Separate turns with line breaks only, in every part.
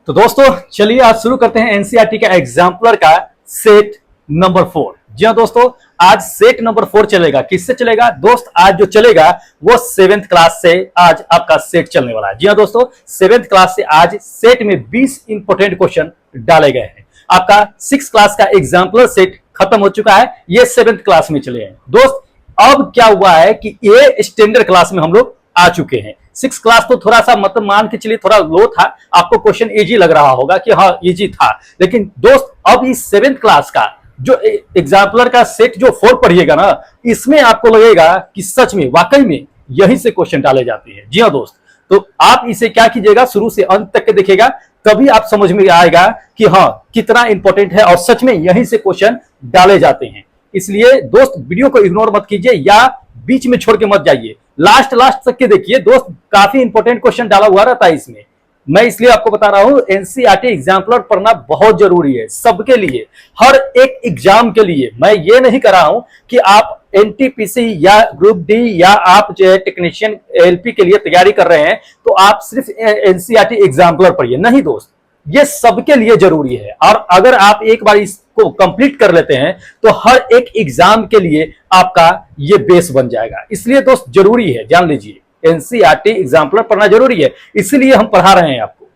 तो दोस्तों चलिए आज शुरू करते हैं एनसीईआरटी का एग्जाम्पलर का सेट नंबर 4। जी हाँ दोस्तों, आज सेट नंबर 4 चलेगा। किससे चलेगा दोस्त? आज जो चलेगा वो 7th क्लास से आज आपका सेट चलने वाला है। जी हाँ दोस्तों, 7th क्लास से आज सेट में 20 इंपोर्टेंट क्वेश्चन डाले गए हैं। आपका 6th क्लास का एग्जाम्पलर सेट खत्म हो चुका है, ये 7th क्लास में चले हैं। दोस्त अब क्या हुआ है कि ये स्टैंडर्ड क्लास में हम लोग आ चुके हैं। 6th क्लास तो थोड़ा सा मतलब मान के चलिए थोड़ा लो था, आपको क्वेश्चन इजी लग रहा होगा कि हाँ इजी था, लेकिन दोस्त अब इस 7th क्लास का जो एग्जाम्पलर का सेट जो 4 पढ़िएगा ना, इसमें आपको लगेगा कि सच में वाकई में यहीं से क्वेश्चन डाले जाते हैं। जी हाँ दोस्त, तो आप इसे क्या कीजिएगा, शुरू से अंत तक के देखिएगा, तभी आप समझ में आएगा कि हाँ कितना इंपॉर्टेंट है और सच में यहीं से क्वेश्चन डाले जाते हैं। इसलिए दोस्त वीडियो को इग्नोर मत कीजिए या बीच में छोड़ के मत जाइए, लास्ट तक के देखिए दोस्त, काफी इंपॉर्टेंट क्वेश्चन डाला हुआ रहता है इसमें। मैं इसलिए आपको बता रहा हूं एनसीईआरटी एग्जाम्पलर पढ़ना बहुत जरूरी है सबके लिए, हर एक एग्जाम के लिए। मैं ये नहीं कर रहा हूं कि आप एनटीपीसी या ग्रुप डी या आप जो है टेक्नीशियन एलपी के लिए तैयारी कर रहे हैं तो आप सिर्फ एनसीईआरटी एग्जाम्पलर पढ़िए, नहीं दोस्त, ये सबके लिए जरूरी है। और अगर आप एक बार इसको कंप्लीट कर लेते हैं तो हर एक एग्जाम के लिए आपका ये बेस बन जाएगा। इसलिए दोस्त जरूरी है, जान लीजिए एनसीईआरटी एग्जाम्पलर पढ़ना जरूरी है, इसलिए हम पढ़ा रहे हैं आपको।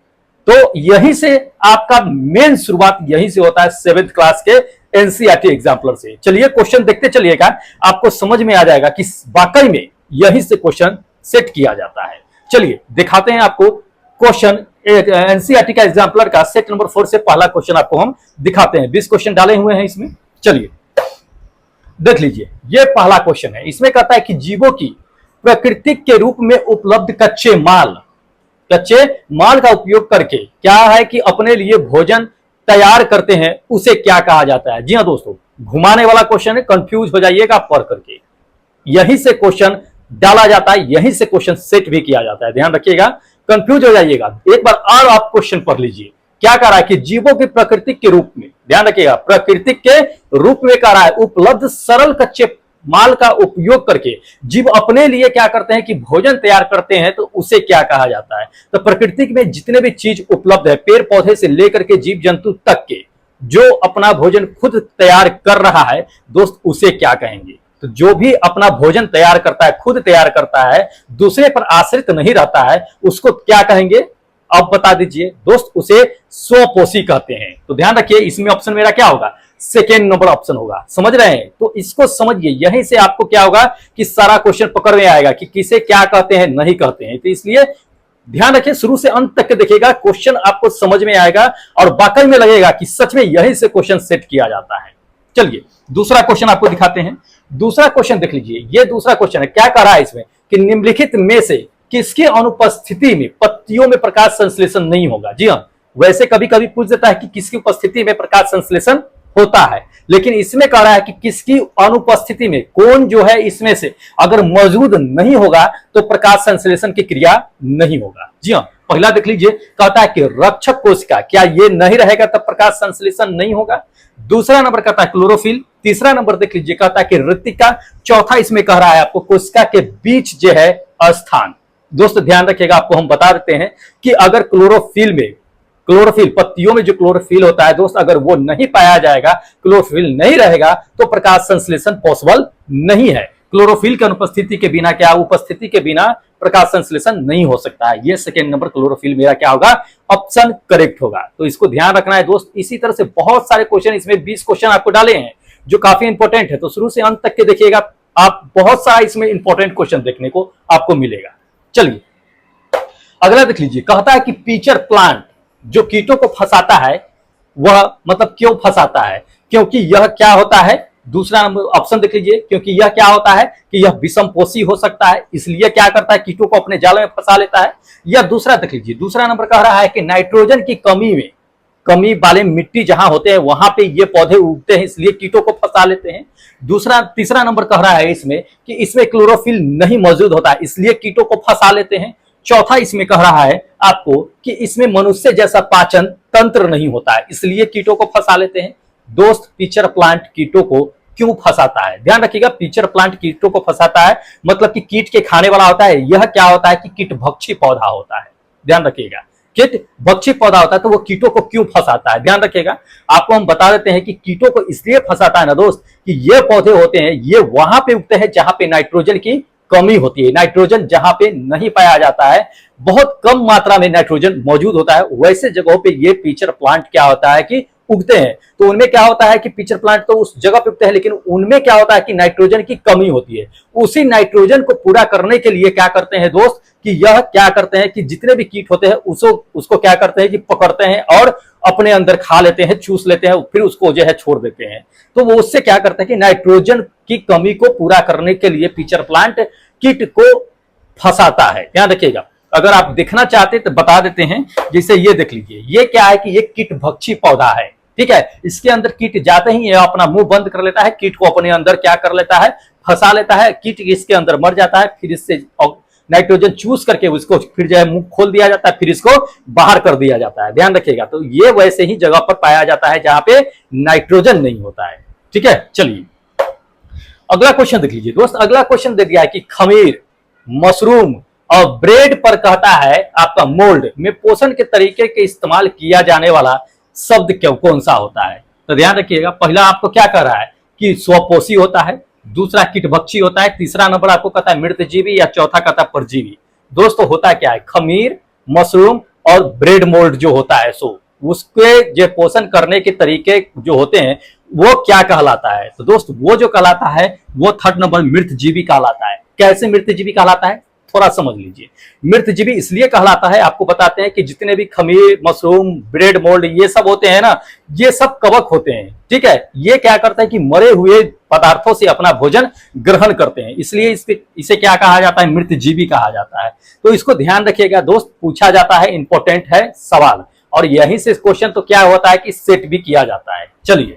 तो यहीं से आपका मेन शुरुआत यहीं से होता है 7th क्लास के एनसीईआरटी एग्जाम्पलर से। चलिए क्वेश्चन देखते चलिएगा, आपको समझ में आ जाएगा कि वाकई में यहीं से क्वेश्चन सेट किया जाता है। चलिए दिखाते हैं आपको क्वेश्चन एनसीईआरटी का एग्जाम्पलर का सेट नंबर 4 से पहला क्वेश्चन आपको हम दिखाते हैं। 20 क्वेश्चन डाले हुए हैं इसमें, चलिए देख लीजिए। ये पहला क्वेश्चन है, इसमें कहता है कि जीवों की प्राकृतिक के रूप में उपलब्ध कच्चे माल का उपयोग करके क्या है कि अपने लिए भोजन तैयार करते हैं, उसे क्या कहा जाता है? जी हाँ दोस्तों, घुमाने वाला क्वेश्चन है, कंफ्यूज हो जाइएगा पढ़ करके। यहीं से क्वेश्चन डाला जाता है, यहीं से क्वेश्चन सेट भी किया जाता है, ध्यान रखिएगा, कंफ्यूज हो जाइएगा। एक बार और आप क्वेश्चन पढ़ लीजिए, क्या कह रहा है कि जीवों के प्राकृतिक के रूप में, ध्यान रखिएगा, प्राकृतिक के रूप में कह रहा है उपलब्ध सरल कच्चे माल का उपयोग करके जीव अपने लिए क्या करते हैं कि भोजन तैयार करते हैं, तो उसे क्या कहा जाता है? तो प्रकृति में जितने भी चीज उपलब्ध है, पेड़ पौधे से लेकर के जीव जंतु तक के, जो अपना भोजन खुद तैयार कर रहा है दोस्त, उसे क्या कहेंगे? तो जो भी अपना भोजन तैयार करता है, खुद तैयार करता है, दूसरे पर आश्रित नहीं रहता है, उसको क्या कहेंगे? अब बता दीजिए दोस्त, उसे स्वपोषी कहते हैं। तो ध्यान रखिए, इसमें ऑप्शन मेरा क्या होगा? सेकेंड नंबर ऑप्शन होगा। समझ रहे हैं? तो इसको समझिए, यहीं से आपको क्या होगा कि सारा क्वेश्चन पकड़ में आएगा कि किसे क्या कहते हैं, नहीं कहते हैं। तो इसलिए ध्यान रखिए, शुरू से अंत तक के देखिएगा, क्वेश्चन आपको समझ में आएगा और वाकई में लगेगा कि सच में यहीं से क्वेश्चन सेट किया जाता है। चलिए दूसरा क्वेश्चन आपको दिखाते हैं। दूसरा क्वेश्चन देख लीजिए, ये दूसरा क्वेश्चन है, क्या कह रहा है इसमें कि निम्नलिखित में से किसके अनुपस्थिति में पत्तियों में प्रकाश संश्लेषण नहीं होगा? जी हाँ, वैसे कभी कभी पूछ देता है कि किसकी उपस्थिति में प्रकाश संश्लेषण होता है, लेकिन इसमें कह रहा है कि किसकी अनुपस्थिति में, कौन जो है इसमें से अगर मौजूद नहीं होगा तो प्रकाश संश्लेषण की क्रिया नहीं होगा। जी हाँ, पहला देख लीजिए, कहता है कि रक्षक कोशिका, क्या ये नहीं रहेगा तब प्रकाश संश्लेषण नहीं होगा। दूसरा नंबर कहता है क्लोरोफिल। तीसरा नंबर देख लीजिए, कहता है कि ऋतिका। चौथा इसमें कह रहा है आपको कोशिका के बीच जो है स्थान। दोस्त ध्यान रखिएगा, आपको हम बता देते हैं कि अगर क्लोरोफिल पत्तियों में जो क्लोरोफिल होता है दोस्त, अगर वो नहीं पाया जाएगा, क्लोरोफिल नहीं रहेगा तो प्रकाश संश्लेषण पॉसिबल नहीं है। क्लोरोफिल की अनुपस्थिति के बिना क्या, उपस्थिति के बिना प्रकाश संश्लेषण नहीं हो सकता है। ये सेकेंड नंबर क्लोरोफिल मेरा क्या होगा? ऑप्शन करेक्ट होगा। तो इसको ध्यान रखना है दोस्त। इसी तरह से बहुत सारे क्वेश्चन, इसमें 20 क्वेश्चन आपको डाले हैं जो काफी इंपॉर्टेंट है, तो शुरू से अंत तक के देखिएगा, आप बहुत सारा इसमें इंपॉर्टेंट क्वेश्चन देखने को आपको मिलेगा। चलिए अगला देख लीजिए, कहता है कि पीचर प्लांट जो कीटों को फंसाता है, वह मतलब क्यों फंसाता है? क्योंकि यह क्या होता है? दूसरा नंबर ऑप्शन देख लीजिए, क्योंकि यह क्या होता है कि यह विषमपोषी हो सकता है, इसलिए क्या करता है, कीटों को अपने जाल में फंसा लेता है। या दूसरा देख लीजिए, दूसरा नंबर कह रहा है कि नाइट्रोजन की कमी वाले मिट्टी जहां होते हैं वहां पे ये पौधे उगते हैं, इसलिए कीटों को फंसा लेते हैं। तीसरा नंबर कह रहा है इसमें कि इसमें क्लोरोफिल नहीं मौजूद होता है, इसलिए कीटों को फंसा लेते हैं। चौथा इसमें कह रहा है आपको कि इसमें मनुष्य जैसा पाचन तंत्र नहीं होता है, इसलिए कीटों को फंसा लेते हैं। दोस्त पीचर प्लांट कीटों को क्यों फंसाता है? ध्यान रखिएगा, पीचर प्लांट कीटों को फंसाता है मतलब कि कीट के खाने वाला होता है। यह क्या होता है कि कीट भक्षी पौधा होता है, ध्यान रखिएगा। कीट भक्षी पौधा होता है तो वो कीटों को क्यों फंसाता है, ध्यान रखिएगा। आपको हम बता देते हैं कि कीटों को इसलिए फंसाता है ना दोस्त, कि ये पौधे होते हैं, ये वहां पे उगते हैं जहां पे नाइट्रोजन की कमी होती है। नाइट्रोजन जहां पे नहीं पाया जाता है, बहुत कम मात्रा में नाइट्रोजन मौजूद होता है, वैसे जगहों पे ये पिचर प्लांट क्या होता है कि उगते हैं। तो उनमें क्या होता है कि पिचर प्लांट तो उस जगह पे उगते हैं, लेकिन उनमें क्या होता है कि नाइट्रोजन की कमी होती है। उसी नाइट्रोजन को पूरा करने के लिए क्या करते हैं दोस्त, कि यह क्या करते हैं कि जितने भी कीट होते हैं उसको क्या करते हैं कि पकड़ते हैं और अपने अंदर खा लेते हैं, चूस लेते हैं, फिर उसको जो है छोड़ देते हैं। तो वो उससे क्या करते हैं कि नाइट्रोजन की कमी को पूरा करने के लिए पिचर प्लांट कीट को फंसाता है, ध्यान रखिएगा। अगर आप देखना चाहते तो बता देते हैं, जैसे ये देख लीजिए, ये क्या है कि ये कीट भक्षी पौधा है, ठीक है। इसके अंदर कीट जाते ही ये अपना मुंह बंद कर लेता है, कीट को अपने अंदर क्या कर लेता है, फंसा लेता है, कीट इसके अंदर मर जाता है, फिर इससे नाइट्रोजन चूस करके उसको फिर जो है मुंह खोल दिया जाता है, फिर इसको बाहर कर दिया जाता है, ध्यान रखिएगा। तो ये वैसे ही जगह पर पाया जाता है जहां पे नाइट्रोजन नहीं होता है, ठीक है। चलिए अगला क्वेश्चन देख लीजिए दोस्त। अगला क्वेश्चन दे दिया है कि खमीर, मशरूम और ब्रेड पर कहता है आपका मोल्ड में पोषण के तरीके के इस्तेमाल किया जाने वाला शब्द क्यों कौन सा होता है। तो ध्यान रखिएगा, पहला आपको क्या कह रहा है कि स्वपोषी होता है, दूसरा कीटभक्षी होता है, तीसरा नंबर आपको कहता है मृतजीवी, या चौथा कहता है परजीवी। दोस्तों होता क्या है, खमीर, मशरूम और ब्रेड मोल्ड जो होता है, सो उसके जो पोषण करने के तरीके जो होते हैं वो क्या कहलाता है। तो दोस्त वो जो कहलाता है वो थर्ड नंबर मृतजीवी कहलाता है। कैसे मृतजीवी कहलाता है थोड़ा समझ लीजिए। मृतजीवी इसलिए कहलाता है, आपको बताते हैं कि जितने भी खमीर, मशरूम, ब्रेड मोल्ड ये सब होते हैं ना, ये सब कवक होते हैं, ठीक है। ये क्या करते हैं कि मरे हुए पदार्थों से अपना भोजन ग्रहण करते हैं, इसलिए इसे क्या कहा जाता है, मृतजीवी कहा जाता है। तो इसको ध्यान रखिएगा दोस्त, पूछा जाता है, इंपॉर्टेंट है सवाल, और यहीं से क्वेश्चन तो क्या होता है कि सेट भी किया जाता है। चलिए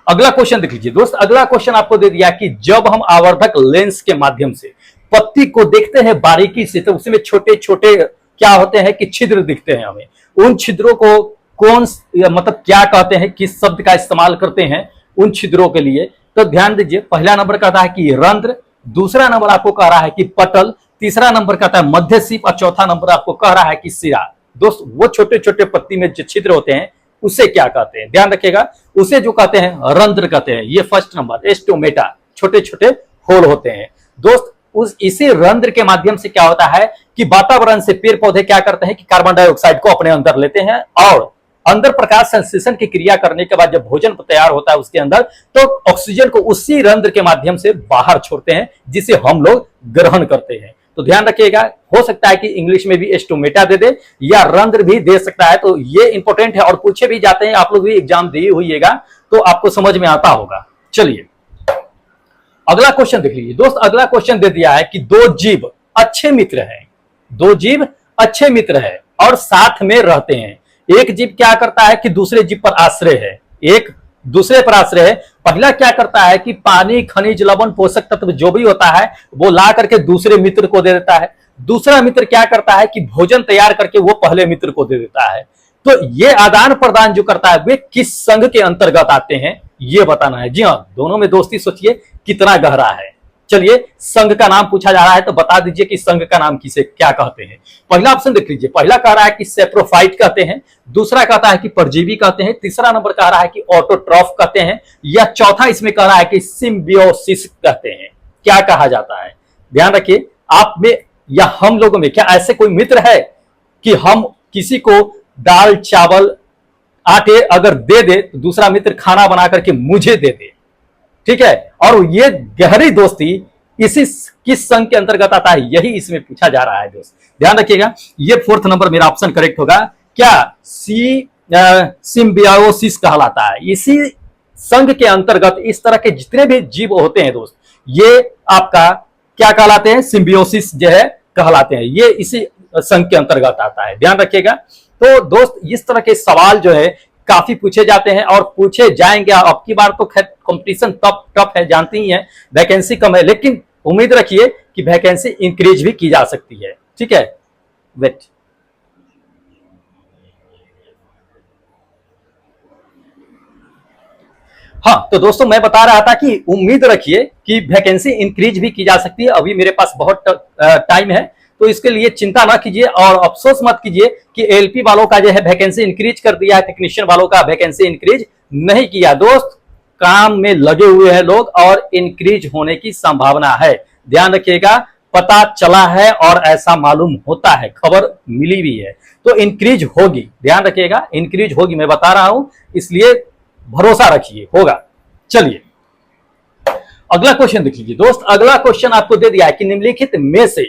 अगला क्वेश्चन देख लीजिए दोस्त। अगला क्वेश्चन आपको दे दिया कि जब हम आवर्धक लेंस के माध्यम से पत्ती को देखते हैं बारीकी से, तो उसमें छोटे छोटे क्या होते हैं कि छिद्र दिखते हैं हमें। उन छिद्रों को कौन मतलब क्या कहते हैं, किस शब्द का इस्तेमाल करते हैं उन छिद्रों के लिए। तो ध्यान दीजिए, पहला नंबर कहता है कि रंध्र, दूसरा नंबर आपको कह रहा है कि पटल, तीसरा नंबर कहता है मध्य सीप, और चौथा नंबर आपको कह रहा है कि सिरा। दोस्त वो छोटे छोटे पत्ती में जो छिद्र होते हैं उसे क्या कहते हैं, ध्यान रखिएगा, उसे जो कहते हैं रंध्र कहते हैं। ये फर्स्ट नंबर एस्टोमेटा, छोटे छोटे होल होते हैं दोस्त। उस इसी रंध्र के माध्यम से क्या होता है कि वातावरण से पेड़ पौधे क्या करते हैं कि कार्बन डाइऑक्साइड को अपने अंदर लेते हैं, और अंदर प्रकाश संश्लेषण की क्रिया करने के बाद जब भोजन तैयार होता है उसके अंदर, तो ऑक्सीजन को उसी रंध्र के माध्यम से बाहर छोड़ते हैं, जिसे हम लोग ग्रहण करते हैं। तो ध्यान रखिएगा, हो सकता है कि इंग्लिश में भी एस्टोमेटा दे दे या रंध्र भी दे सकता है, तो ये इंपॉर्टेंट है और पूछे भी जाते हैं। आप लोग भी एग्जाम दिए हुईएगा तो आपको समझ में आता होगा। चलिए अगला क्वेश्चन देख लीजिए दोस्त। अगला क्वेश्चन दे दिया है कि दो जीव अच्छे मित्र हैं, दो जीव अच्छे मित्र हैं और साथ में रहते हैं। एक जीव क्या करता है कि दूसरे जीव पर आश्रय है, एक दूसरे पर आश्रय है। पहला क्या करता है कि पानी, खनिज, लवण, पोषक तत्व जो भी होता है वो ला करके दूसरे मित्र को दे देता है। दूसरा मित्र क्या करता है कि भोजन तैयार करके वो पहले मित्र को दे देता है। तो ये आदान प्रदान जो करता है वे किस संघ के अंतर्गत आते हैं ये बताना है। जी हाँ, दोनों में दोस्ती सोचिए कितना गहरा है। चलिए संघ का नाम पूछा जा रहा है तो बता दीजिए कि संघ का नाम किसे क्या कहते हैं। पहला ऑप्शन देख लीजिए, पहला कह रहा है कि सेप्रोफाइट कहते हैं, दूसरा कहता है कि परजीवी कहते हैं, तीसरा नंबर कह रहा है कि ऑटोट्रॉफ कहते हैं, या चौथा इसमें कह रहा है कि सिम्बियोसिस कहते हैं। क्या कहा जाता है ध्यान रखिए, आप में या हम लोगों में क्या ऐसे कोई मित्र है कि हम किसी को दाल, चावल, आटे अगर दे दे तो दूसरा मित्र खाना बना करके मुझे दे दे, ठीक है। और ये गहरी दोस्ती इसी किस संघ के अंतर्गत आता है, यही इसमें पूछा जा रहा है दोस्त। ध्यान रखिएगा, ये फोर्थ नंबर मेरा ऑप्शन करेक्ट होगा। क्या सिम्बियोसिस कहलाता है। इसी संघ के अंतर्गत इस तरह के जितने भी जीव होते हैं दोस्त, ये आपका क्या कहलाते हैं, सिम्बियोसिस जो है कहलाते हैं। ये इसी संघ के अंतर्गत आता है, ध्यान रखिएगा। तो दोस्त इस तरह के सवाल जो है काफी पूछे जाते हैं और पूछे जाएंगे। अब की बार तो खैर कंपटीशन टफ है, जानती ही है, वैकेंसी कम है, लेकिन उम्मीद रखिए कि वैकेंसी इंक्रीज भी की जा सकती है, ठीक है। वेट हाँ, तो दोस्तों मैं बता रहा था कि उम्मीद रखिए कि वैकेंसी इंक्रीज भी की जा सकती है। अभी मेरे पास बहुत टाइम है, तो इसके लिए चिंता ना कीजिए और अफसोस मत कीजिए कि एलपी वालों का जो है वैकेंसी इंक्रीज कर दिया है, टेक्नीशियन वालों का वैकेंसी इंक्रीज नहीं किया। दोस्त काम में लगे हुए हैं लोग और इंक्रीज होने की संभावना है, ध्यान रखिएगा। पता चला है और ऐसा मालूम होता है, खबर मिली भी है, तो इंक्रीज होगी, ध्यान रखिएगा, इंक्रीज होगी, मैं बता रहा हूं, इसलिए भरोसा रखिए, होगा। चलिए अगला क्वेश्चन देख लीजिए दोस्त। अगला क्वेश्चन आपको दे दिया है कि निम्नलिखित में से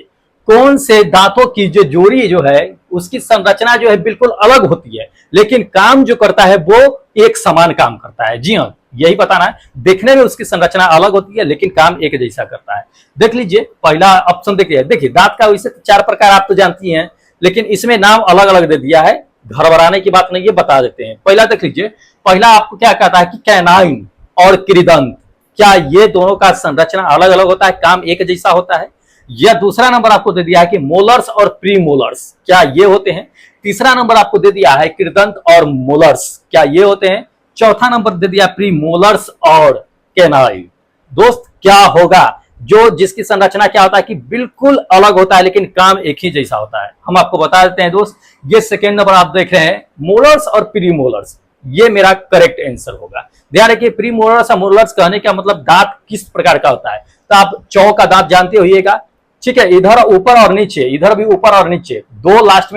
कौन से दांतों की जो जोड़ी जो है उसकी संरचना जो है बिल्कुल अलग होती है, लेकिन काम जो करता है वो एक समान काम करता है। जी हाँ, यही बताना है। देखने में उसकी संरचना अलग होती है लेकिन काम एक जैसा करता है। देख लीजिए पहला ऑप्शन देखिए, दांत का वैसे 4 प्रकार आप तो जानती हैं, लेकिन इसमें नाम अलग अलग दे दिया है, घर बनाने की बात नहीं है, बता देते हैं। पहला देख लीजिए, पहला आपको क्या कहता है कि कैनाइन और कृदंत, क्या ये दोनों का संरचना अलग अलग होता है, काम एक जैसा होता है? या दूसरा नंबर आपको दे दिया है कि मोलर्स और प्री मोलर्स, क्या ये होते हैं? तीसरा नंबर आपको दे दिया है कृदंत और मोलर्स, क्या ये होते हैं? चौथा नंबर दे दिया प्री मोलर्स और कैनाइन। दोस्त क्या होगा जो जिसकी संरचना क्या होता है कि बिल्कुल अलग होता है लेकिन काम एक ही जैसा होता है? हम आपको बता देते हैं दोस्त, ये सेकेंड नंबर आप देख रहे हैं, मोलर्स और प्री मोलर्स, ये मेरा करेक्ट आंसर होगा। ध्यान रखिए, प्री मोलर्स और मोलर्स कहने का मतलब दांत किस प्रकार का होता है, तो आप चौ का दांत जानते होइएगा, ठीक है, इधर ऊपर और नीचे, इधर भी ऊपर और नीचे, दो लास्ट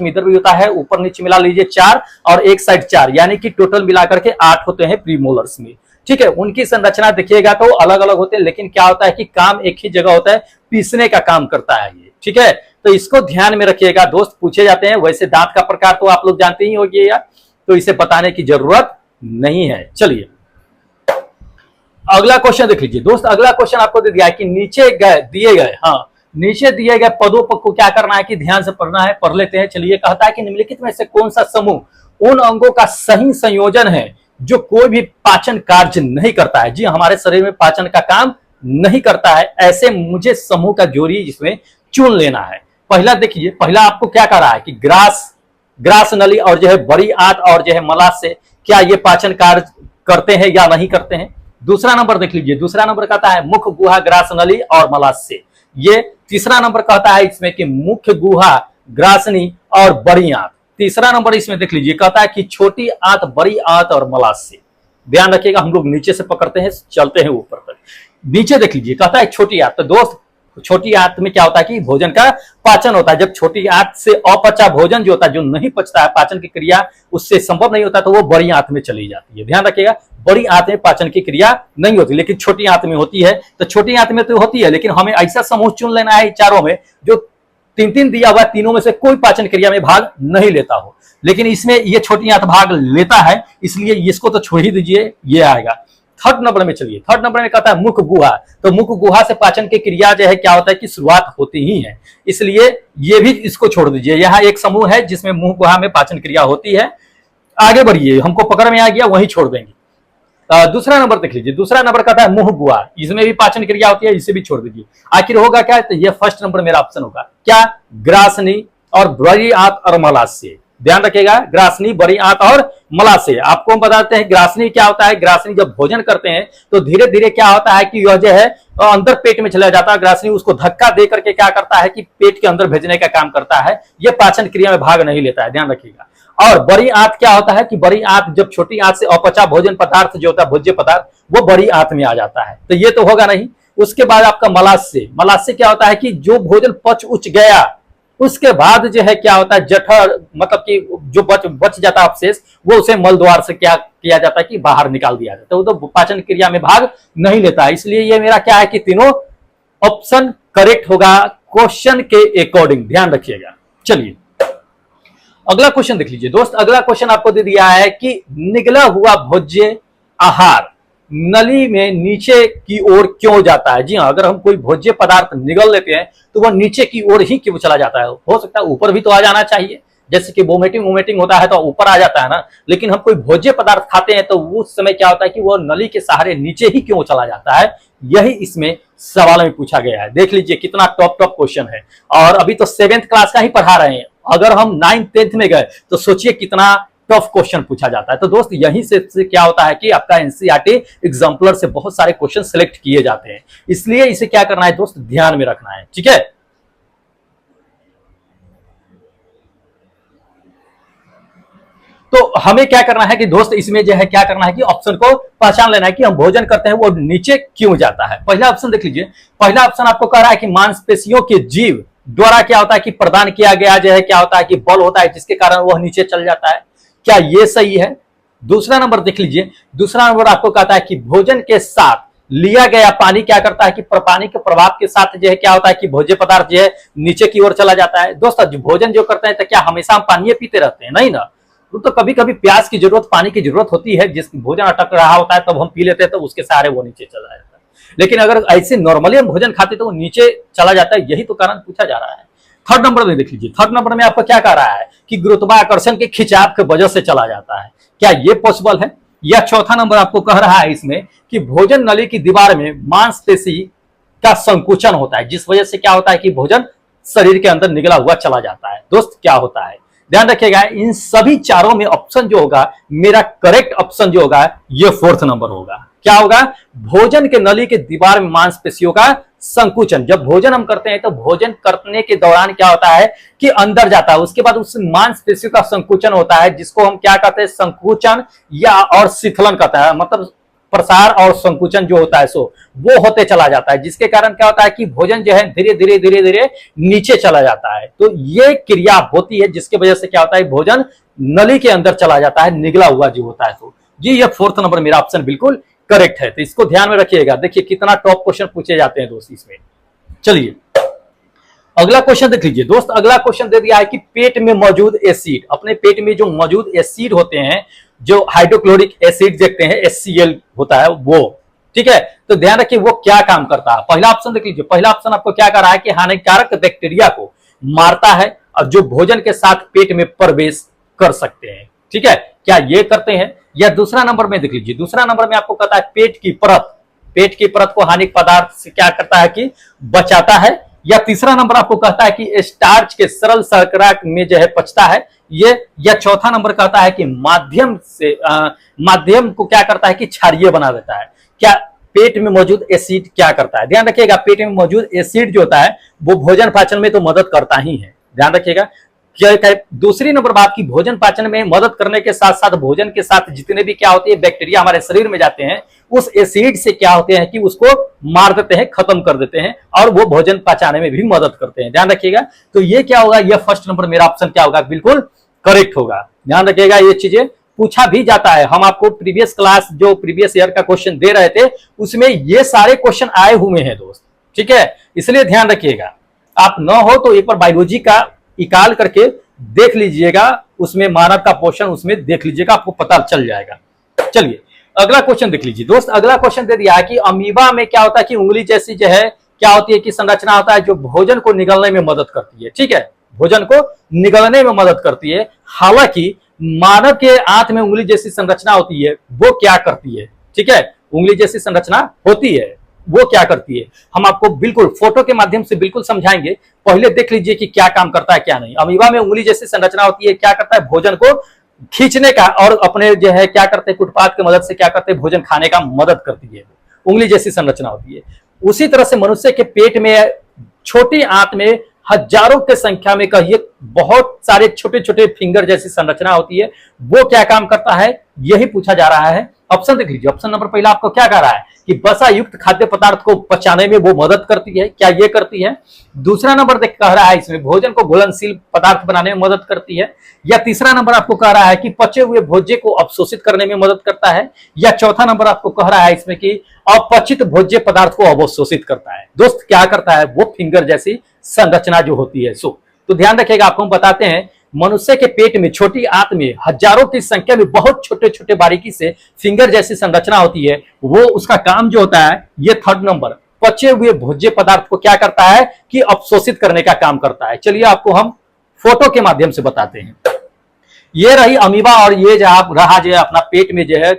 में इधर भी होता है, ऊपर नीचे मिला लीजिए 4 और एक साइड 4, यानी कि टोटल मिलाकर के 8 होते हैं प्री मोलर्स में। ठीक है, उनकी संरचना देखिएगा तो अलग अलग होते हैं, लेकिन क्या होता है कि काम एक ही जगह होता है, पीसने का काम करता है ये। ठीक है, तो इसको ध्यान में रखिएगा दोस्त, पूछे जाते हैं। वैसे दांत का प्रकार तो आप लोग जानते ही होंगे यार, तो इसे बताने की जरूरत नहीं है। चलिए अगला क्वेश्चन देख लीजिए दोस्त। अगला क्वेश्चन आपको दे दिया है कि नीचे दिए गए पदों पर को क्या करना है कि ध्यान से पढ़ना है, पढ़ लेते हैं। चलिए, कहता है कि निम्नलिखित में से कौन सा समूह उन अंगों का सही संयोजन है जो कोई भी पाचन कार्य नहीं करता है? जी, हमारे शरीर में पाचन का काम नहीं करता है, ऐसे मुझे समूह का जोड़ी इसमें चुन लेना है। पहला देखिए, पहला आपको क्या कह रहा है कि ग्रास नली और जो है बड़ी आंत और जो है मलाशय, क्या ये पाचन कार्य करते हैं या नहीं करते हैं? दूसरा नंबर देख लीजिए, दूसरा नंबर कहता है मुख्य गुहा, ग्रास नली और मलाशय। ये तीसरा नंबर कहता है इसमें कि मुख्य गुहा, ग्रासनी और बड़ी आंत। तीसरा नंबर इसमें देख लीजिए, कहता है कि छोटी आंत, बड़ी आंत और मलाशय। ध्यान रखिएगा, हम लोग नीचे से पकड़ते हैं, चलते हैं ऊपर तक। नीचे देख लीजिए, कहता है छोटी आंत। तो दोस्त छोटी आंत में क्या होता है कि भोजन का पाचन होता है। जब छोटी आंत से अपचा भोजन जो होता है, जो नहीं पचता है, पाचन की क्रिया उससे संभव नहीं होता, तो वो बड़ी आंत में चली जाती है। ध्यान रखिएगा, बड़ी आंत में पाचन की क्रिया नहीं होती, लेकिन छोटी आंत में होती है। तो छोटी आंत में तो होती है, लेकिन हमें ऐसा समूह चुन लेना है चारों में जो 3-3 दिया हुआ, तीनों में से कोई पाचन क्रिया में भाग नहीं लेता हो, लेकिन इसमें ये छोटी आंत भाग लेता है, इसलिए इसको तो छोड़ ही दीजिए, ये आएगा। थर्ड नंबर में चलिए, थर्ड नंबर में कहता है मुख्य गुहा। तो मुख्य गुहा से पाचन की क्रिया जो है क्या होता है कि शुरुआत होती ही है, इसलिए ये भी इसको छोड़ दीजिए। यहाँ एक समूह है जिसमें मुख्य गुहा में पाचन क्रिया होती है। आगे बढ़िए, हमको पकड़ में आ गया, वहीं छोड़ देंगे। दूसरा नंबर देख लीजिए, दूसरा नंबर कहता है मुंह गुहा, इसमें भी पाचन क्रिया होती है, इसे भी छोड़ दीजिए। आखिर होगा क्या, तो ये फर्स्ट नंबर मेरा ऑप्शन होगा क्या, ग्रासनी और बड़ी आंत और मलाशय। ध्यान रखिएगा, ग्रासनी, बड़ी आंत और मलाशय। आपको हम बताते हैं ग्रासनी क्या होता है। ग्रासनी जब भोजन करते हैं तो धीरे धीरे क्या होता है कि यह जो है अंदर पेट में चला जाता है। ग्रासनी उसको धक्का दे करके क्या करता है कि पेट के अंदर भेजने का काम करता है, यह पाचन क्रिया में भाग नहीं लेता है, ध्यान रखिएगा। और बड़ी आंत क्या होता है कि बड़ी आंत जब छोटी आंत से अपचा भोजन पदार्थ जो होता है, भोज्य पदार्थ, वो बड़ी आंत में आ जाता है, तो ये तो होगा नहीं। उसके बाद आपका मलाशय। मलाशय क्या होता है कि जो भोजन पच उच गया, उसके बाद जो है क्या होता है जठर, मतलब कि जो बच जाता है अवशेष, वो उसे मल द्वार से क्या किया जाता है कि बाहर निकाल दिया जाता है, तो पाचन क्रिया में भाग नहीं लेता है। इसलिए ये मेरा क्या है कि तीनों ऑप्शन करेक्ट होगा क्वेश्चन के अकॉर्डिंग, ध्यान रखिएगा। चलिए अगला क्वेश्चन देख लीजिए दोस्त। अगला क्वेश्चन आपको दे दिया है कि निगला हुआ भोज्य आहार नली में नीचे की ओर क्यों जाता है? जी हाँ, अगर हम कोई भोज्य पदार्थ निगल लेते हैं तो वह नीचे की ओर ही क्यों चला जाता है? हो सकता है ऊपर भी तो आ जाना चाहिए, जैसे कि वोमिटिंग होता है तो ऊपर आ जाता है ना, लेकिन हम कोई भोज्य पदार्थ खाते हैं तो उस समय क्या होता है कि वह नली के सहारे नीचे ही क्यों चला जाता है, यही इसमें सवाल में पूछा गया है। देख लीजिए कितना टॉप क्वेश्चन है, और अभी तो 7th क्लास का ही पढ़ा रहे हैं। अगर हम 9th 10th में गए तो सोचिए कितना टफ क्वेश्चन पूछा जाता है। तो दोस्त यहीं से क्या होता है कि आपका एनसीईआरटी एग्जाम्पलर से बहुत सारे क्वेश्चन सिलेक्ट किए जाते हैं, इसलिए इसे क्या करना है दोस्त, ध्यान में रखना है। ठीक है, तो हमें क्या करना है कि दोस्त इसमें जो है क्या करना है कि ऑप्शन को पहचान लेना है कि हम भोजन करते हैं वो नीचे क्यों जाता है। पहला ऑप्शन देख लीजिए, पहला ऑप्शन आपको कह रहा है कि मांसपेशियों के जीव द्वारा क्या होता है कि प्रदान किया गया जो है क्या होता है कि बल होता है जिसके कारण वह नीचे चल जाता है। क्या ये सही है? दूसरा नंबर देख लीजिए, दूसरा नंबर आपको कहता है कि भोजन के साथ लिया गया पानी क्या करता है कि पानी के प्रभाव के साथ जो है क्या होता है कि भोज्य पदार्थ जो है नीचे की ओर चला जाता है। दोस्तों जो भोजन जो करते हैं तो क्या हमेशा हम पानी पीते रहते हैं? नहीं ना, तो कभी कभी प्यास की जरूरत, पानी की जरूरत होती है, जिस भोजन अटक रहा होता है तब हम पी लेते हैं, तो उसके सहारे वो नीचे चला जाता है। लेकिन अगर ऐसे नॉर्मली हम भोजन खाते तो वो नीचे चला जाता है, यही तो कारण पूछा जा रहा है। थर्ड नंबर में देख लीजिए, थर्ड नंबर में आपको क्या कह रहा है कि गुरुत्वाकर्षण के खिंचाव की वजह से चला जाता है। क्या ये पॉसिबल है? या चौथा नंबर आपको कह रहा है इसमें कि भोजन नली की दीवार में मांसपेशी का संकुचन होता है, जिस वजह से क्या होता है कि भोजन शरीर के अंदर निगला हुआ चला जाता है। दोस्त क्या होता है, ध्यान रखिएगा, इन सभी चारों में ऑप्शन जो होगा, मेरा करेक्ट ऑप्शन जो होगा ये फोर्थ नंबर होगा। क्या होगा? भोजन के नली के दीवार में मांसपेशियों का संकुचन। जब भोजन हम करते हैं तो भोजन करने के दौरान क्या होता है कि अंदर जाता है, उसके बाद उस मांसपेशियों का संकुचन होता है, जिसको हम क्या कहते हैं, संकुचन या और शिथिलन कहता है। मतलब प्रसार और संकुचन जो होता है सो वो होते चला जाता है, जिसके कारण क्या होता है कि भोजन जो है धीरे धीरे धीरे धीरे नीचे चला जाता है। तो ये क्रिया होती है जिसकी वजह से क्या होता है, भोजन नली के अंदर चला जाता है, निगला हुआ जो होता है। तो जी ये फोर्थ नंबर मेरा ऑप्शन बिल्कुल करेक्ट है। तो इसको ध्यान में रखिएगा। देखिए कितना टॉप क्वेश्चन पूछे जाते हैं दोस्त इसमें। चलिए अगला क्वेश्चन देख लीजिए दोस्त। अगला क्वेश्चन दे दिया है कि पेट में मौजूद एसिड, अपने पेट में जो मौजूद एसिड होते हैं, जो हाइड्रोक्लोरिक एसिड देखते हैं, HCl होता है वो, ठीक है। तो ध्यान रखिए वो क्या काम करता है। पहला ऑप्शन देख लीजिए, पहला ऑप्शन आपको क्या कर रहा है कि हानिकारक बैक्टीरिया को मारता है और जो भोजन के साथ पेट में प्रवेश कर सकते हैं, ठीक है। क्या ये करते हैं? या दूसरा नंबर में देख लीजिए, दूसरा नंबर में आपको कहता है पेट की परत, पेट की परत को हानिक पदार्थ से क्या करता है कि बचाता है। या तीसरा नंबर आपको कहता है कि स्टार्च के सरल शर्करा में जो है पचता है ये। या चौथा नंबर कहता है कि माध्यम से माध्यम को क्या करता है कि क्षारीय बना देता है। क्या पेट में मौजूद एसिड क्या करता है? ध्यान रखिएगा, पेट में मौजूद एसिड जो होता है वो भोजन पाचन में तो मदद करता ही है, ध्यान रखिएगा। क्या दूसरी नंबर बात की भोजन पाचन में मदद करने के साथ साथ भोजन के साथ जितने भी क्या होती है बैक्टीरिया हमारे शरीर में जाते हैं, उस एसिड से क्या होते हैं कि उसको मार देते हैं, खत्म कर देते हैं, और वो भोजन पचाने में भी मदद करते हैं, ध्यान रखिएगा। तो ये क्या होगा, ये फर्स्ट नंबर मेरा ऑप्शन क्या होगा, बिल्कुल करेक्ट होगा। ध्यान रखिएगा, ये चीजें पूछा भी जाता है। हम आपको प्रीवियस क्लास जो प्रीवियस ईयर का क्वेश्चन दे रहे थे उसमें ये सारे क्वेश्चन आए हुए हैं दोस्त, ठीक है। इसलिए ध्यान रखिएगा, आप न हो तो एक बार बायोलॉजी का निकाल करके देख लीजिएगा, उसमें मानव का पोषण उसमें देख लीजिएगा, आपको पता चल जाएगा। चलिए अगला क्वेश्चन देख लीजिए दोस्त। अगला क्वेश्चन दे दिया है कि अमीबा में क्या होता है कि उंगली जैसी जो है क्या होती है कि संरचना होता है जो भोजन को निगलने में मदद करती है, ठीक है, भोजन को निगलने में मदद करती है। हालांकि मानव के आंत में उंगली जैसी संरचना होती है, वो क्या करती है, ठीक है, उंगली जैसी संरचना होती है, वो क्या करती है, हम आपको बिल्कुल फोटो के माध्यम से बिल्कुल समझाएंगे। पहले देख लीजिए कि क्या काम करता है क्या नहीं। अमीबा में उंगली जैसी संरचना होती है, क्या करता है, भोजन को खींचने का, और अपने जो है क्या करते हैं कुटपाथ की मदद से क्या करते हैं भोजन खाने का मदद करती है, उंगली जैसी संरचना होती है। उसी तरह से मनुष्य के पेट में छोटी आंत में हजारों के संख्या में कहिए बहुत सारे छोटे छोटे फिंगर जैसी संरचना होती है, वो क्या काम करता है, यही पूछा जा रहा है। ऑप्शन देख लीजिए, ऑप्शन नंबर पहला आपको क्या कह रहा है कि वसा युक्त खाद्य पदार्थ को पचाने में वो मदद करती है, क्या ये करती है। दूसरा नंबर देख कह रहा है इसमें भोजन को घुलनशील पदार्थ बनाने में मदद करती है। या तीसरा नंबर आपको कह रहा है कि पचे हुए भोज्य को अवशोषित करने में मदद करता है। या चौथा नंबर आपको कह रहा है इसमें कि अपचित भोज्य पदार्थ को अवशोषित करता है। दोस्त क्या करता है, वो फिंगर जैसी संरचना जो होती है। सो तो ध्यान रखिएगा, आपको हम बताते हैं मनुष्य के पेट में छोटी आंत में हजारों की संख्या में बहुत छोटे छोटे बारीकी से फिंगर जैसी संरचना होती है, वो उसका काम जो होता है ये थर्ड नंबर पचे हुए भोज्य पदार्थ को क्या करता है कि अवशोषित करने का काम करता है। चलिए आपको हम फोटो के माध्यम से बताते हैं। ये रही अमीबा और ये जो आप रहा जो अपना पेट में जो है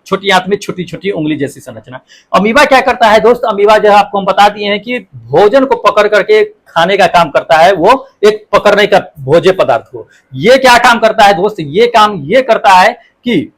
छोटी आंत में छोटी छोटी उंगली जैसी संरचना। अमीबा क्या करता है दोस्त, अमीबा जो है आपको हम बता दिए हैं कि भोजन को पकड़ करके खाने का काम करता है, वो एक पकड़ने का भोज्य पदार्थ को। ये क्या काम करता है दोस्त, ये काम ये करता है कि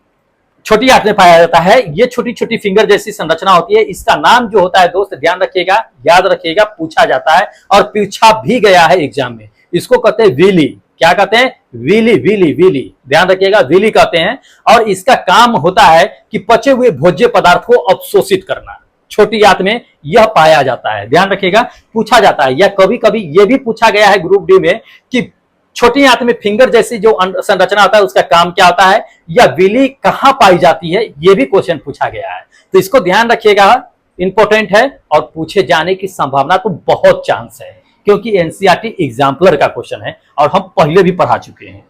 छोटी आंत में पाया जाता है, ये छोटी छोटी फिंगर जैसी संरचना होती है। इसका नाम जो होता है दोस्त ध्यान रखिएगा, याद रखिएगा, पूछा जाता है और पूछा भी गया है एग्जाम में। इसको कहते हैं विली। क्या कहते हैं? विली, विली, विली, ध्यान रखिएगा, विली कहते हैं। और इसका काम होता है कि पचे हुए भोज्य पदार्थ को अवशोषित करना। छोटी आंत में यह पाया जाता है, ध्यान रखिएगा, पूछा जाता है। या कभी कभी यह भी पूछा गया है ग्रुप डी में कि छोटी आंत में फिंगर जैसी जो संरचना होता है उसका काम क्या होता है, या विली कहां पाई जाती है, यह भी क्वेश्चन पूछा गया है। तो इसको ध्यान रखिएगा, इंपॉर्टेंट है और पूछे जाने की संभावना तो बहुत चांस है, क्योंकि एनसीईआरटी एग्जाम्पलर का क्वेश्चन है और हम पहले भी पढ़ा चुके हैं।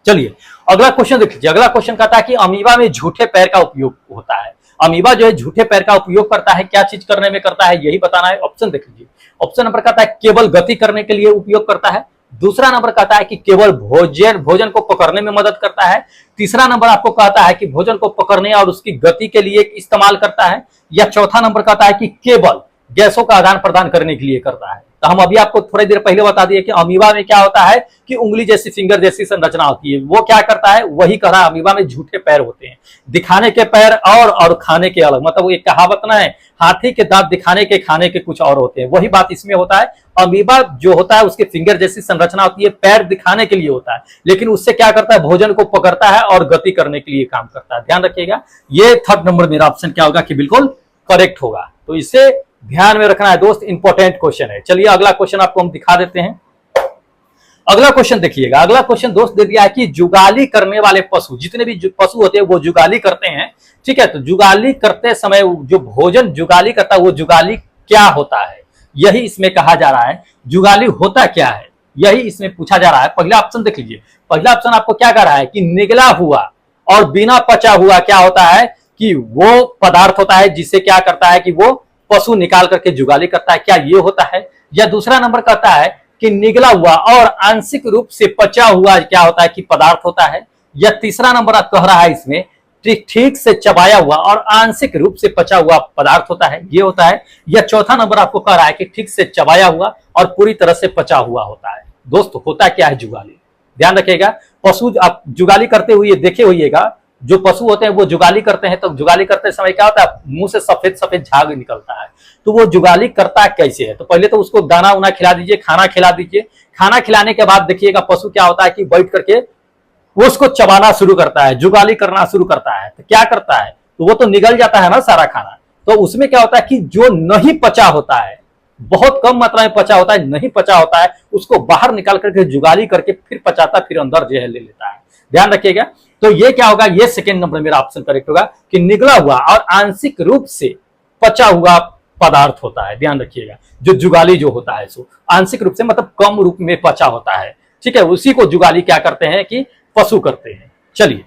चलिए अगला क्वेश्चन देख लीजिए। अगला क्वेश्चन कहता है कि अमीबा में झूठे पैर का उपयोग होता है। अमीबा जो है झूठे पैर का उपयोग करता है, क्या चीज करने में करता है, यही बताना है। ऑप्शन देख लीजिए। ऑप्शन नंबर कहता है केवल गति करने के लिए उपयोग करता है। दूसरा नंबर कहता है कि केवल भोजन को पकड़ने में मदद करता है। तीसरा नंबर आपको कहता है कि भोजन को पकड़ने और उसकी गति के लिए इस्तेमाल करता है। या चौथा नंबर कहता है कि केवल गैसों का आदान प्रदान करने के लिए करता है। तो हम अभी आपको थोड़ी देर पहले बता दिए कि अमीबा में क्या होता है कि उंगली जैसी, फिंगर जैसी संरचना होती है। वो क्या करता है, वही कर रहा है। अमीबा में झूठे पैर होते हैं, दिखाने के पैर और खाने के अलग। मतलब वो एक कहावत ना है, हाथी के दांत दिखाने के, खाने के कुछ और होते हैं। वही बात इसमें होता है। अमीबा जो होता है उसके फिंगर जैसी संरचना होती है, पैर दिखाने के लिए होता है, लेकिन उससे क्या करता है, भोजन को पकड़ता है और गति करने के लिए काम करता है। ध्यान रखिएगा, ये थर्ड नंबर मेरा ऑप्शन क्या होगा कि बिल्कुल करेक्ट होगा। तो इसे ध्यान में रखना है दोस्त, इंपॉर्टेंट क्वेश्चन है। चलिए अगला क्वेश्चन आपको हम दिखा देते हैं। अगला क्वेश्चन देखिएगा। अगला क्वेश्चन दोस्त दे दिया है कि जुगाली करने वाले पशु, जितने भी पशु होते हैं वो जुगाली करते हैं, ठीक है। तो जुगाली करते समय जो भोजन जुगाली करता है वो जुगाली क्या होता है, यही इसमें कहा जा रहा है। जुगाली होता क्या है, यही इसमें पूछा जा रहा है। पहला ऑप्शन देख लीजिए। पहला ऑप्शन आपको क्या कह रहा है कि निगला हुआ और बिना पचा हुआ क्या होता है कि वो पदार्थ होता है जिससे क्या करता है कि वो पशु निकाल करके जुगाली करता है, क्या ये होता है। या दूसरा नंबर कहता है कि निगला हुआ और आंशिक रूप से पचा हुआ क्या होता है कि पदार्थ होता है। या तीसरा नंबर कह रहा है इसमें ठीक से चबाया हुआ और आंशिक रूप से पचा हुआ पदार्थ होता है, ये होता है। या चौथा नंबर आपको कह रहा है कि ठीक से चबाया हुआ और पूरी तरह से पचा हुआ होता है। दोस्त होता क्या है जुगाली, ध्यान रखिएगा। पशु आप जुगाली करते हुए देखे होइएगा, जो पशु होते हैं वो जुगाली करते हैं, तो जुगाली करते समय क्या होता है, मुंह से सफेद सफेद झाग निकलता है। तो वो जुगाली करता कैसे है, तो पहले तो उसको दाना उना खिला दीजिए, खाना खिला दीजिए। खाना खिलाने के बाद देखिएगा पशु क्या होता है कि बैठ करके वो उसको चबाना शुरू करता है, जुगाली करना शुरू करता है। तो क्या करता है, तो वो तो निगल जाता है ना सारा खाना। तो उसमें क्या होता है कि जो नहीं पचा होता है, बहुत कम मात्रा में पचा होता है, नहीं पचा होता है, उसको बाहर निकाल करके जुगाली करके फिर पचाता, फिर अंदर जो है ले लेता है। ध्यान रखिएगा। तो ये क्या होगा, ये सेकेंड नंबर मेरा ऑप्शन करेक्ट होगा कि निगला हुआ और आंशिक रूप से पचा हुआ पदार्थ होता है। ध्यान रखिएगा, जो जुगाली जो होता है सो आंशिक रूप से मतलब कम रूप में पचा होता है, ठीक है। उसी को जुगाली क्या करते हैं कि पशु करते हैं। चलिए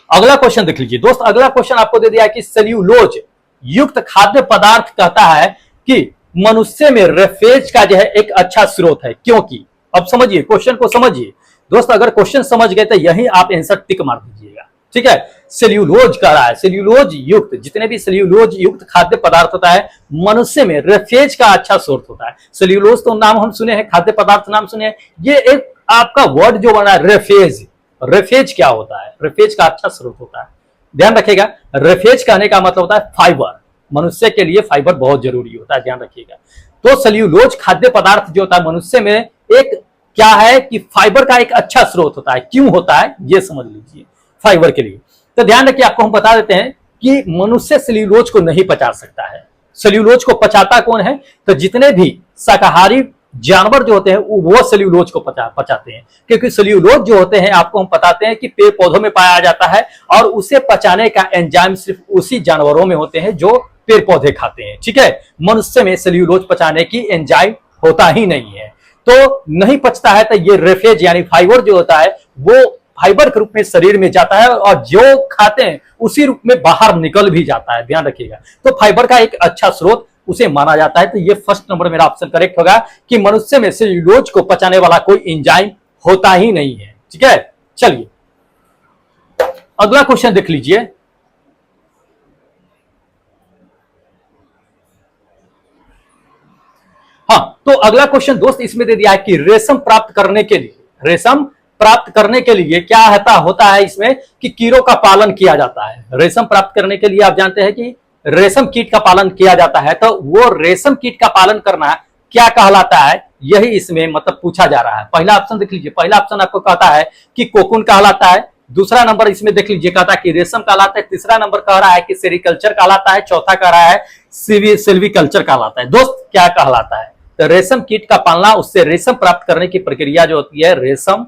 अगला क्वेश्चन देख लीजिए दोस्त। अगला क्वेश्चन आपको दे दिया है कि सेल्यूलोज युक्त खाद्य पदार्थ कहता है कि मनुष्य में रेफेज का जो है एक अच्छा स्रोत है, क्योंकि अब समझिए क्वेश्चन को समझिए दोस्त। अगर क्वेश्चन समझ गए तो यही आप आंसर टिक मार दीजिएगा, ठीक है। सेल्यूलोज कह रहा है, सेल्यूलोज युक्त जितने भी सेल्यूलोज युक्त खाद्य पदार्थ होता है मनुष्य में रेफेज का अच्छा स्रोत होता है। सेल्यूलोज तो नाम हम सुने हैं, खाद्य पदार्थ नाम सुने हैं। ये एक आपका वर्ड जो बना है रेफेज, रेफेज क्या होता है, रेफेज का अच्छा स्रोत होता है। ध्यान रखिएगा, रेफेज कहने का मतलब होता है फाइबर। मनुष्य के लिए फाइबर बहुत जरूरी होता है, ध्यान रखिएगा। तो सेल्यूलोज खाद्य पदार्थ जो होता है मनुष्य में एक क्या है कि फाइबर का एक अच्छा स्रोत होता है। क्यों होता है ये समझ लीजिए, फाइबर के लिए। तो ध्यान रखिए, आपको हम बता देते हैं कि मनुष्य सेल्यूलोज को नहीं पचा सकता है। सेल्यूलोज को पचाता कौन है, तो जितने भी शाकाहारी जानवर जो होते हैं वो सेल्यूलोज को पचाते हैं। क्योंकि सेल्यूलोज जो होते हैं आपको हम बताते हैं कि पेड़ पौधों में पाया जाता है और उसे पचाने का एंजाइम सिर्फ उसी जानवरों में होते हैं जो पेड़ पौधे खाते हैं, ठीक है। मनुष्य में सेल्यूलोज पचाने की एंजाइम होता ही नहीं है, तो नहीं पचता है। तो ये रेफेज यानी फाइबर जो होता है वो फाइबर के रूप में शरीर में जाता है और जो खाते हैं उसी रूप में बाहर निकल भी जाता है, ध्यान रखिएगा। तो फाइबर का एक अच्छा स्रोत उसे माना जाता है। तो ये फर्स्ट नंबर मेरा ऑप्शन करेक्ट होगा कि मनुष्य में सेल्यूलोज को पचाने वाला कोई एंजाइम होता ही नहीं है, ठीक है। चलिए अगला क्वेश्चन देख लीजिए। हाँ, तो अगला क्वेश्चन दोस्त इसमें दे दिया है कि रेशम प्राप्त करने के लिए क्या होता है इसमें कि कीड़ों का पालन किया जाता है। रेशम प्राप्त करने के लिए आप जानते हैं कि रेशम कीट का पालन किया जाता है। तो वो रेशम कीट का पालन करना क्या कहलाता है, यही इसमें मतलब पूछा जा रहा है। पहला ऑप्शन देख लीजिए, पहला ऑप्शन आपको कहता है कि कोकून कहलाता है, दूसरा नंबर इसमें देख लीजिए कहता है कि रेशम कहलाता है, तीसरा नंबर कह रहा है कि सेरिकल्चर कहलाता है, चौथा कह रहा है सिल्वीकल्चर कहलाता है। दोस्त क्या कहलाता है? तो रेशम कीट का पालना, उससे रेशम प्राप्त करने की प्रक्रिया जो होती है रेशम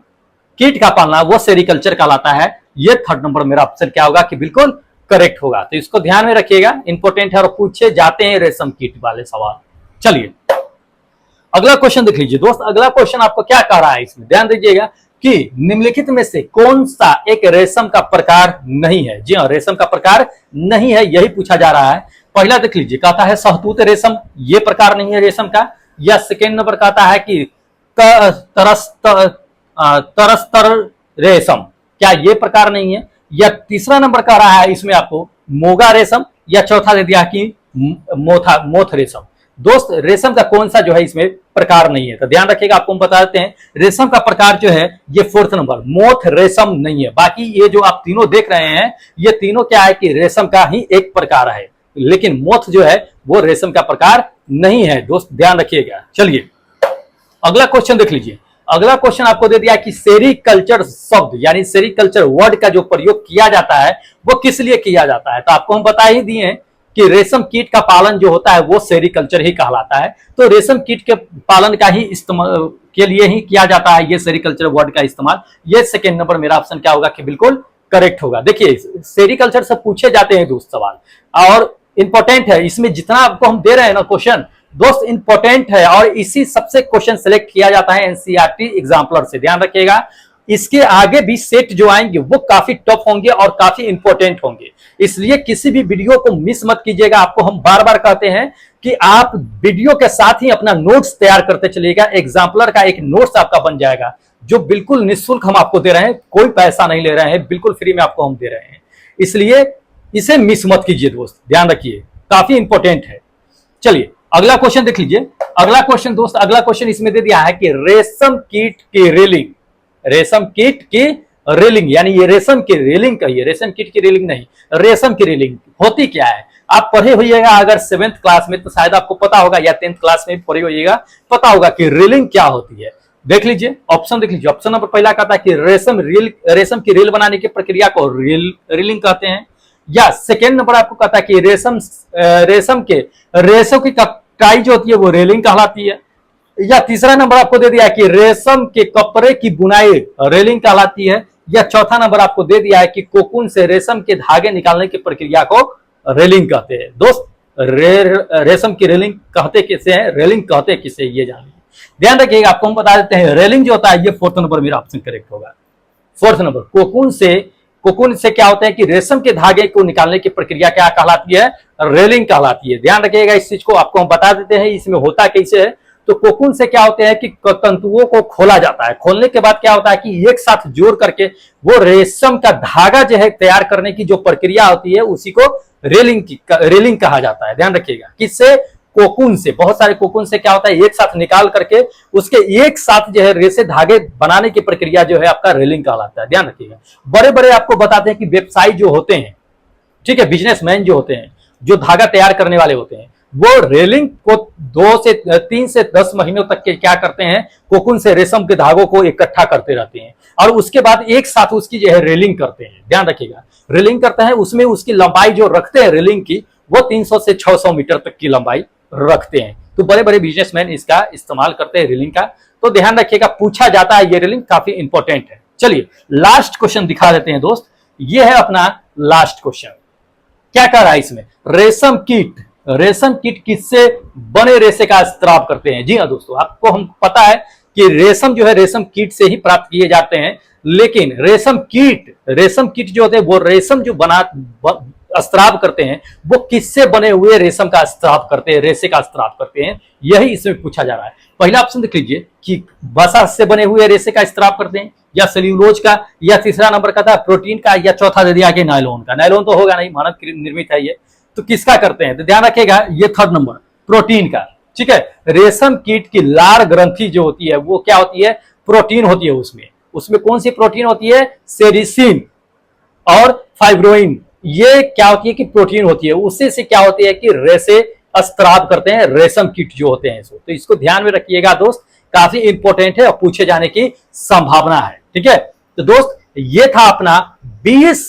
कीट का पालना, वो सेरिकल्चर कहलाता है। ये थर्ड नंबर मेरा ऑप्शन क्या होगा कि बिल्कुल करेक्ट होगा। तो इसको ध्यान में रखिएगा, इंपॉर्टेंट है और पूछे जाते हैं रेशम कीट वाले सवाल। चलिए अगला क्वेश्चन देख लीजिए दोस्त। अगला क्वेश्चन आपको क्या कह रहा है, इसमें ध्यान दीजिएगा कि निम्नलिखित में से कौन सा एक रेशम का प्रकार नहीं है। जी हाँ, रेशम का प्रकार नहीं है, यही पूछा जा रहा है। पहला देख लीजिए कहता है सहतूत रेशम, ये प्रकार नहीं है रेशम का। या सेकेंड नंबर कहता है कि तरस्तर रेशम, क्या ये प्रकार नहीं है। या तीसरा नंबर कह रहा है इसमें आपको मोगा रेशम, या चौथा दे दिया कि मोथ रेशम। दोस्त रेशम का कौन सा जो है इसमें प्रकार नहीं है, तो ध्यान रखिएगा, आपको हम बता देते हैं रेशम का प्रकार जो है ये फोर्थ नंबर मोथ रेशम नहीं है। बाकी ये जो आप तीनों देख रहे हैं ये तीनों क्या है कि रेशम का ही एक प्रकार है, लेकिन मोथ जो है वो रेशम का प्रकार नहीं है। दोस्त ध्यान रखिएगा। चलिए अगला क्वेश्चन देख लीजिए। अगला क्वेश्चन आपको दे दिया कि सेरिकल्चर शब्द यानी सेरिकल्चर वर्ड का जो प्रयोग किया जाता है वो किस लिए किया जाता है। तो आपको हम बता ही दिए कि रेशम कीट का पालन जो होता है वो सेरिकल्चर ही कहलाता है। तो रेशम कीट के पालन का ही इस्तेमाल के लिए ही किया जाता है ये सेरिकल्चर वर्ड का इस्तेमाल। ये सेकेंड नंबर मेरा ऑप्शन क्या होगा कि बिल्कुल करेक्ट होगा। देखिए सेरिकल्चर से पूछे जाते हैं दोस्त सवाल और इंपॉर्टेंट है, इसमें जितना आपको हम दे रहे हैं ना क्वेश्चन दोस्त इंपॉर्टेंट है और इसी सबसे क्वेश्चन सेलेक्ट किया जाता है एनसीईआरटी एग्जाम्पलर से। ध्यान रखिएगा, इसके आगे भी सेट जो आएंगे वो काफी टफ होंगे और काफी इंपॉर्टेंट होंगे, इसलिए किसी भी वीडियो को मिस मत कीजिएगा। आपको हम बार बार कहते हैं कि आप वीडियो के साथ ही अपना नोट्स तैयार करते चलिएगा। एग्जाम्पलर का एक नोट्स आपका बन जाएगा जो बिल्कुल निःशुल्क हम आपको दे रहे हैं, कोई पैसा नहीं ले रहे हैं, बिल्कुल फ्री में आपको हम दे रहे हैं, इसलिए इसे मिस मत कीजिए दोस्त, ध्यान रखिए, काफी इंपॉर्टेंट है। चलिए अगला क्वेश्चन देख लीजिए। अगला क्वेश्चन दोस्त, अगला क्वेश्चन इसमें दे दिया है कि रेशम कीट की रेलिंग, रेशम कीट की रेलिंग यानी ये रेशम की रेलिंग कहिए, रेशम कीट की रेलिंग नहीं, रेशम की रेलिंग होती क्या है। आप पढ़े होइएगा अगर 7th क्लास में तो शायद आपको पता होगा, या 10th क्लास में पढ़े होइएगा, पता होगा कि रेलिंग क्या होती है। देख लीजिए ऑप्शन देख लीजिए। ऑप्शन नंबर पहला कहता है कि रेशम की रेल बनाने की प्रक्रिया को रेलिंग कहते हैं। या सेकेंड नंबर आपको कहता है कि रेशम के रेशों की कटाई जो होती है वो रेलिंग कहलाती है। या तीसरा नंबर आपको दे दिया है कि रेशम के कपड़े की बुनाई रेलिंग कहलाती है। या चौथा नंबर आपको दे दिया है कि कोकून से रेशम के धागे निकालने की प्रक्रिया को रेलिंग कहते हैं। दोस्त रेशम की रेलिंग कहते किसे हैं, रेलिंग कहते किसे, ये जानिए, ध्यान रखिएगा। आपको हम बता देते हैं रेलिंग जो होता है ये फोर्थ नंबर मेरा ऑप्शन करेक्ट होगा। फोर्थ नंबर कोकून से क्या होता है कि रेशम के धागे को निकालने की प्रक्रिया क्या कहलाती है, रेलिंग कहलाती है। ध्यान रखिएगा इस चीज को, आपको हम बता देते हैं इसमें होता कैसे है। तो कोकून से क्या होते हैं कि तंतुओं को खोला जाता है, खोलने के बाद क्या होता है कि एक साथ जोड़ करके वो रेशम का धागा जो है तैयार करने की जो प्रक्रिया होती है उसी को रेलिंग कहा जाता है। ध्यान रखिएगा, किससे, कोकून से, बहुत सारे कोकून से क्या होता है एक साथ निकाल करके उसके एक साथ जो है रेशे धागे बनाने की प्रक्रिया जो है आपका रेलिंग कहलाता है। ध्यान रखिएगा, बड़े बड़े आपको बताते हैं कि व्यवसायी जो होते हैं, ठीक है, बिजनेसमैन जो होते हैं, जो धागा तैयार करने वाले होते हैं, वो रेलिंग को 3 से 10 महीनों तक के क्या करते हैं, कोकून से रेशम के धागों को इकट्ठा करते रहते हैं और उसके बाद एक साथ उसकी जो है रेलिंग करते हैं। ध्यान रखिएगा, रेलिंग करते हैं, उसमें उसकी लंबाई जो रखते हैं रेलिंग की वो 300 से 600 मीटर तक की लंबाई रखते हैं। तो बड़े बड़े बिजनेसमैन इसका इस्तेमाल करते हैं रेलिंग का, तो ध्यान रखिएगा, पूछा जाता है ये रेलिंग काफी इंपॉर्टेंट है। चलिए लास्ट क्वेश्चन दिखा देते हैं दोस्त, ये है अपना लास्ट क्वेश्चन। क्या कह रहा है इसमें, रेशम कीट किससे बने रेशे का स्त्राव करते हैं। जी हाँ दोस्तों, आपको हम पता है कि रेशम जो है रेशम कीट से ही प्राप्त किए जाते हैं, लेकिन रेशम कीट जो होते हैं वो रेशम जो स्त्राव करते हैं वो किससे बने हुए रेशम का स्त्राव करते हैं, रेशे का स्त्राव करते हैं, यही इसमें पूछा जा रहा है। पहला ऑप्शन देख लीजिए कि वसा से बने हुए रेशे का स्त्राव करते हैं, या सेल्यूलोज का, या तीसरा नंबर का था प्रोटीन का, या चौथा दे दिया कि नायलॉन का। नायलॉन तो होगा नहीं, मानव निर्मित है ये, तो किसका करते हैं, तो ध्यान रखिएगा ये थर्ड नंबर प्रोटीन का। ठीक है, रेशम कीट की लार ग्रंथि जो होती है वो क्या होती है, प्रोटीन होती है। उसमें कौन सी प्रोटीन होती है, सेरिसिन और फाइब्रोइन, ये क्या होती है कि प्रोटीन होती है। उससे से क्या होती है कि रेशे स्त्राव करते हैं रेशम कीट जो होते हैं। तो इसको ध्यान में रखिएगा दोस्त, काफी इंपॉर्टेंट है और पूछे जाने की संभावना है। ठीक है, तो दोस्त ये था अपना 20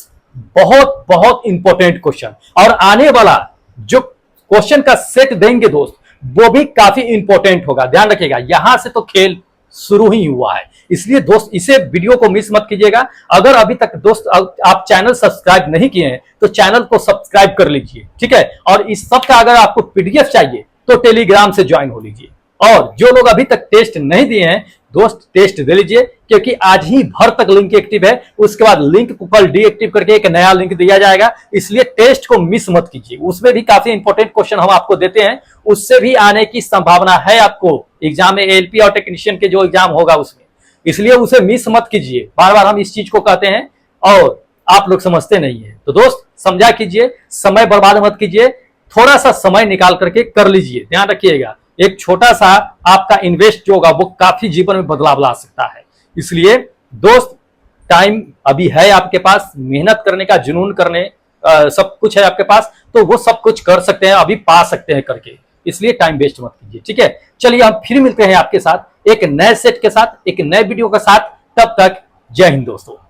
बहुत बहुत इंपॉर्टेंट क्वेश्चन, और आने वाला जो क्वेश्चन का सेट देंगे दोस्त वो भी काफी इंपॉर्टेंट होगा। ध्यान रखिएगा, यहां से तो खेल शुरू ही हुआ है, इसलिए दोस्त इसे वीडियो को मिस मत कीजिएगा। अगर अभी तक दोस्त आप चैनल सब्सक्राइब नहीं किए हैं तो चैनल को सब्सक्राइब कर लीजिए। ठीक है, और इस सब का अगर आपको पीडीएफ चाहिए तो टेलीग्राम से ज्वाइन हो लीजिए। और जो लोग अभी तक टेस्ट नहीं दिए हैं दोस्त टेस्ट दे लीजिए, क्योंकि आज ही भर तक लिंक एक्टिव है, उसके बाद लिंक को कल डीएक्टिव करके एक नया लिंक दिया जाएगा। इसलिए टेस्ट को मिस मत कीजिए, उसमें भी काफी इंपॉर्टेंट क्वेश्चन हम आपको देते हैं, उससे भी आने की संभावना है आपको एग्जाम में, एलपी और टेक्नीशियन के जो एग्जाम होगा उसमें, इसलिए उसे मिस मत कीजिए। बार बार हम इस चीज को कहते हैं और आप लोग समझते नहीं है, तो दोस्त समझा कीजिए, समय बर्बाद मत कीजिए, थोड़ा सा समय निकाल करके कर लीजिए। ध्यान रखिएगा, एक छोटा सा आपका इन्वेस्ट जो होगा वो काफी जीवन में बदलाव ला सकता है। इसलिए दोस्त टाइम अभी है आपके पास, मेहनत करने का, जुनून करने सब कुछ है आपके पास, तो वो सब कुछ कर सकते हैं, अभी पा सकते हैं करके, इसलिए टाइम वेस्ट मत कीजिए। ठीक है, चलिए हम फिर मिलते हैं आपके साथ एक नए सेट के साथ, एक नए वीडियो के साथ। तब तक जय हिंद दोस्तों।